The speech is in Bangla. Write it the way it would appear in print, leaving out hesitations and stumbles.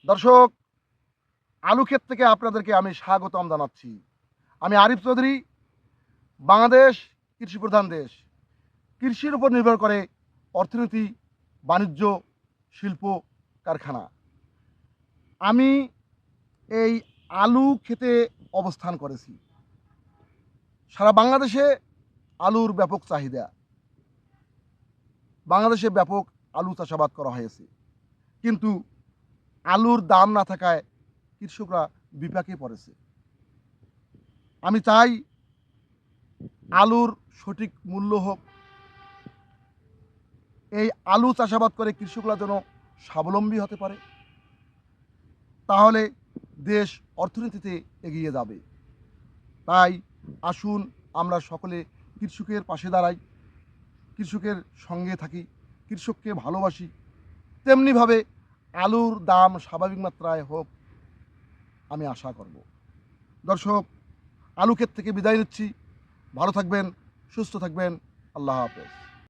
দর্শক, আলু ক্ষেত থেকে আপনাদেরকে আমি স্বাগতম জানাচ্ছি। আমি আরিফ চৌধুরী। বাংলাদেশ কৃষি প্রধান দেশ। কৃষির উপর নির্ভর করে অর্থনীতি, বাণিজ্য, শিল্প, কারখানা। আমি এই আলু ক্ষেতে অবস্থান করেছি। সারা বাংলাদেশে আলুর ব্যাপক চাহিদা। বাংলাদেশে ব্যাপক আলু চাষাবাদ করা হয়েছে, কিন্তু আলুর দাম না থাকায় কৃষকরা বিপাকে পড়েছে। আমি চাই আলুর সঠিক মূল্য হোক। এই আলু চাষাবাদ করে কৃষকরা যেন স্বাবলম্বী হতে পারে, তাহলে দেশ অর্থনীতিতে এগিয়ে যাবে। তাই আসুন আমরা সকলে কৃষকের পাশে দাঁড়াই, কৃষকের সঙ্গে থাকি, কৃষককে ভালোবাসি। তেমনিভাবে আলুর দাম স্বাভাবিক মাত্রায় হোক, আমি আশা করব। দর্শক, আলু ক্ষেত থেকে বিদায় নিচ্ছি। ভালো থাকবেন, সুস্থ থাকবেন। আল্লাহ হাফেজ।